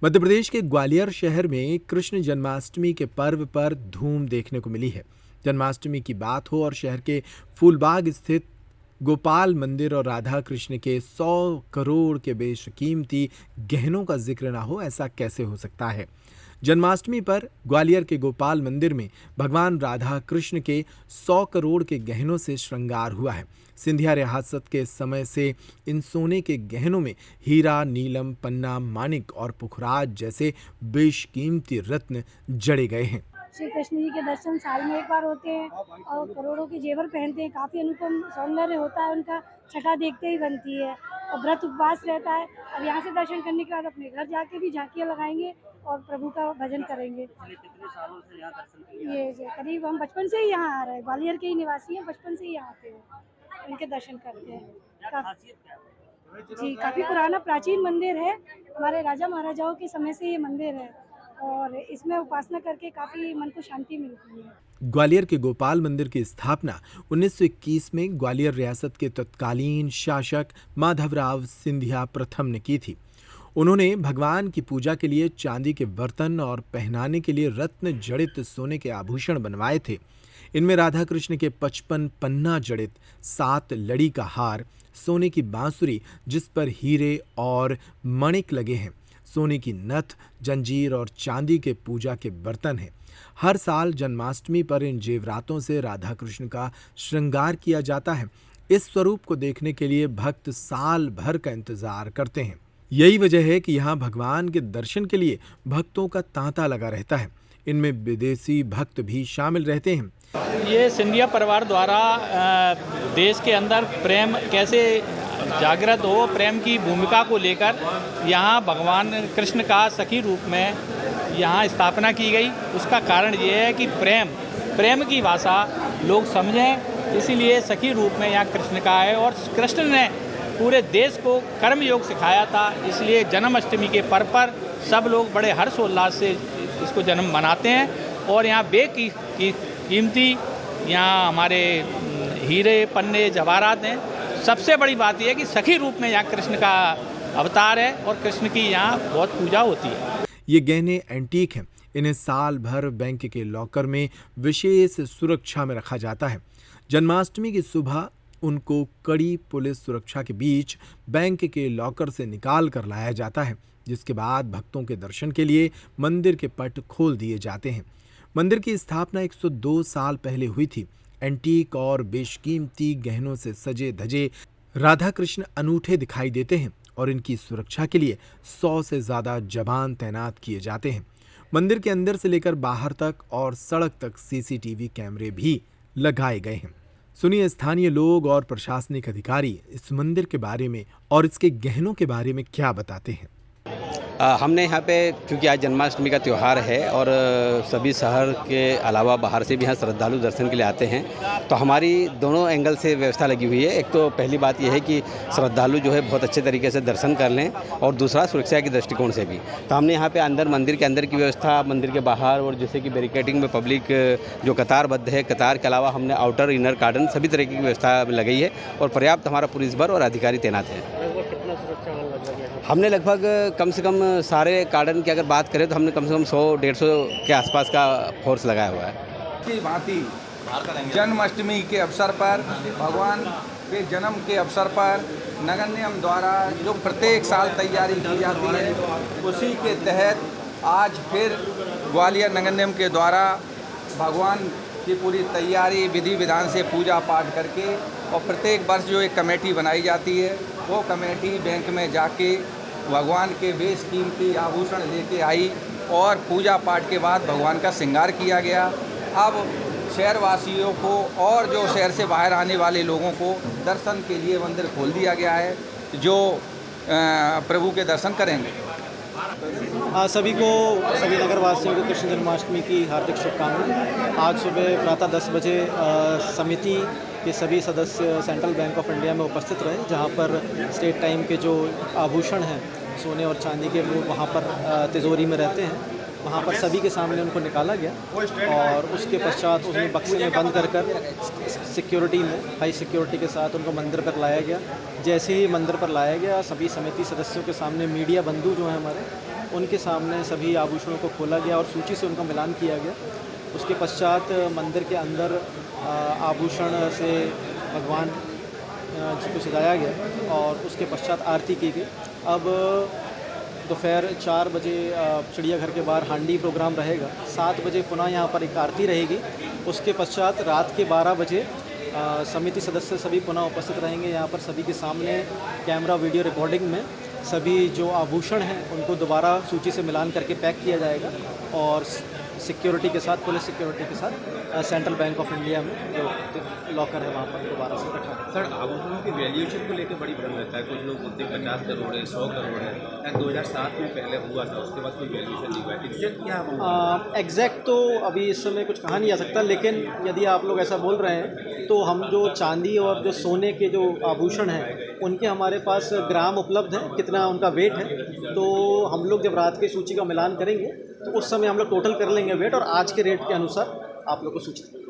मध्य प्रदेश के ग्वालियर शहर में कृष्ण जन्माष्टमी के पर्व पर धूम देखने को मिली है। जन्माष्टमी की बात हो और शहर के फूलबाग स्थित गोपाल मंदिर और राधा कृष्ण के 100 करोड़ के बेशकीमती गहनों का जिक्र ना हो, ऐसा कैसे हो सकता है। जन्माष्टमी पर ग्वालियर के गोपाल मंदिर में भगवान राधा कृष्ण के 100 करोड़ के गहनों से श्रृंगार हुआ है। सिंधिया रियासत के समय से इन सोने के गहनों में हीरा, नीलम, पन्ना, माणिक और पुखराज जैसे बेशकीमती रत्न जड़े गए हैं। श्री कृष्ण जी के दर्शन साल में एक बार होते हैं और करोड़ों के जेवर पहनते हैं। काफ़ी अनुपम सौंदर्य होता है उनका, छटा देखते ही बनती है और व्रत उपवास रहता है। और यहाँ से दर्शन करने के बाद अपने घर जाके भी झांकियाँ लगाएंगे और प्रभु का भजन करेंगे। कितने सालों से यहाँ दर्शन के लिए ये करीब हम बचपन से ही यहाँ आ रहे हैं, ग्वालियर के ही निवासी हैं, बचपन से ही यहाँ आते हैं, इनके दर्शन करते हैं। खासियत क्या है? जी, काफ़ी पुराना प्राचीन मंदिर है, हमारे राजा महाराजाओं के समय से ये मंदिर है और इसमें उपासना करके काफ़ी मन को शांति मिलती है। ग्वालियर के गोपाल मंदिर की स्थापना 1921 में ग्वालियर रियासत के तत्कालीन शासक माधवराव सिंधिया प्रथम ने की थी। उन्होंने भगवान की पूजा के लिए चांदी के बर्तन और पहनाने के लिए रत्न जड़ित सोने के आभूषण बनवाए थे। इनमें राधा कृष्ण के 55 पन्ना जड़ित 7 लड़ी का हार, सोने की बांसुरी जिस पर हीरे और मणिक लगे हैं, सोने की नथ, जंजीर और चांदी के पूजा के बर्तन हैं। हर साल जन्माष्टमी पर इन जेवरातों से राधा कृष्ण का श्रृंगार किया जाता है। इस स्वरूप को देखने के लिए भक्त साल भर का इंतजार करते हैं। यही वजह है कि यहाँ भगवान के दर्शन के लिए भक्तों का तांता लगा रहता है। इनमें विदेशी भक्त भी शामिल रहते हैं। ये सिंधिया परिवार द्वारा देश के अंदर प्रेम कैसे जागृत हो, प्रेम की भूमिका को लेकर यहाँ भगवान कृष्ण का सखी रूप में यहाँ स्थापना की गई। उसका कारण ये है कि प्रेम की भाषा लोग समझें, इसीलिए सखी रूप में यहाँ कृष्ण का है। और कृष्ण ने पूरे देश को कर्म योग सिखाया था, इसलिए जन्माष्टमी के पर्व पर सब लोग बड़े हर्षोल्लास से इसको जन्म मनाते हैं। और यहाँ कीमती यहाँ हमारे हीरे, पन्ने, जवाहरात हैं। सबसे बड़ी बात यह है कि सखी रूप में यहाँ कृष्ण का अवतार है और कृष्ण की यहाँ बहुत पूजा होती है। ये गहने एंटीक हैं। इन्हें साल भर बैंक के लॉकर में विशेष सुरक्षा में रखा जाता है। जन्माष्टमी की सुबह उनको कड़ी पुलिस सुरक्षा के बीच बैंक के लॉकर से निकाल कर लाया जाता है, जिसके बाद भक्तों के दर्शन के लिए मंदिर के पट खोल दिए जाते हैं। मंदिर की स्थापना 102 साल पहले हुई थी। एंटीक और बेशकीमती गहनों से सजे धजे राधा कृष्ण अनूठे दिखाई देते हैं और इनकी सुरक्षा के लिए 100 से ज्यादा जवान तैनात किए जाते हैं। मंदिर के अंदर से लेकर बाहर तक और सड़क तक सीसीटीवी कैमरे भी लगाए गए हैं। सुनिए स्थानीय लोग और प्रशासनिक अधिकारी इस मंदिर के बारे में और इसके गहनों के बारे में क्या बताते हैं। हमने यहाँ पे, क्योंकि आज जन्माष्टमी का त्यौहार है और सभी शहर के अलावा बाहर से भी यहाँ श्रद्धालु दर्शन के लिए आते हैं, तो हमारी दोनों एंगल से व्यवस्था लगी हुई है। एक तो पहली बात यह है कि श्रद्धालु जो है बहुत अच्छे तरीके से दर्शन कर लें, और दूसरा सुरक्षा के दृष्टिकोण से भी। तो हमने यहाँ पे अंदर मंदिर के अंदर की व्यवस्था, मंदिर के बाहर और जैसे कि बैरिकेडिंग में पब्लिक जो कतारबद्ध है, कतार के अलावा हमने आउटर इनर गार्डन सभी तरह की व्यवस्था लगाई है और पर्याप्त हमारा पुलिस बल और अधिकारी तैनात है। हमने लगभग कम से कम सारे गार्डन की अगर बात करें तो हमने कम से कम 100-150 के आसपास का फोर्स लगाया हुआ है। की भांति जन्माष्टमी के अवसर पर, भगवान के जन्म के अवसर पर नगर निगम द्वारा जो प्रत्येक साल तैयारी की जाती है, उसी के तहत आज फिर ग्वालियर नगर निगम के द्वारा भगवान की पूरी तैयारी विधि विधान से पूजा पाठ करके, और प्रत्येक वर्ष जो एक कमेटी बनाई जाती है, वो कमेटी बैंक में जाके भगवान के बेशकीमती आभूषण लेके आई और पूजा पाठ के बाद भगवान का श्रृंगार किया गया। अब शहरवासियों को और जो शहर से बाहर आने वाले लोगों को दर्शन के लिए मंदिर खोल दिया गया है, जो प्रभु के दर्शन करेंगे। सभी नगरवासियों को कृष्ण जन्माष्टमी की हार्दिक शुभकामनाएं। आज सुबह प्रातः 10 बजे समिति के सभी सदस्य सेंट्रल बैंक ऑफ इंडिया में उपस्थित रहे, जहां पर स्टेट टाइम के जो आभूषण हैं सोने और चांदी के, वो वहां पर तिजोरी में रहते हैं। वहाँ पर सभी के सामने उनको निकाला गया और उसके पश्चात उसमें बक्से में बंद कर सिक्योरिटी में, हाई सिक्योरिटी के साथ उनको मंदिर पर लाया गया। जैसे ही मंदिर पर लाया गया, सभी समिति सदस्यों के सामने मीडिया बंधु जो हैं हमारे, उनके सामने सभी आभूषणों को खोला गया और सूची से उनका मिलान किया गया। उसके पश्चात मंदिर के अंदर आभूषण से भगवान जी को सजाया गया और उसके पश्चात आरती की गई। अब दोपहर 4 बजे चिड़ियाघर के बाहर हांडी प्रोग्राम रहेगा। 7 बजे पुनः यहाँ पर एक आरती रहेगी। उसके पश्चात रात के 12 बजे समिति सदस्य सभी पुनः उपस्थित रहेंगे। यहाँ पर सभी के सामने कैमरा वीडियो रिकॉर्डिंग में सभी जो आभूषण हैं उनको दोबारा सूची से मिलान करके पैक किया जाएगा और सिक्योरिटी के साथ, पुलिस सिक्योरिटी के साथ सेंट्रल बैंक ऑफ इंडिया में जो लॉकर है वहाँ पर दोबारा से रखा गया। सर, आभूषणों की वैल्यूएशन को लेकर बड़ी भ्रम रहता है। कुछ लोग बोलते हैं 50 करोड़ है, 100 करोड़ है। 2007 में पहले हुआ था, उसके बाद कोई वैल्यूएशन नहीं हुआ। एग्जैक्ट क्या एग्जैक्ट तो अभी इस समय कुछ कहा नहीं जा सकता, लेकिन यदि आप लोग ऐसा बोल रहे हैं तो हम जो चांदी और जो सोने के जो आभूषण हैं उनके हमारे पास ग्राम उपलब्ध हैं, कितना उनका वेट है। तो हम लोग जब रात की सूची का मिलान करेंगे तो उस समय हम लोग टोटल कर लेंगे वेट और आज के रेट के अनुसार आप लोग को सूचित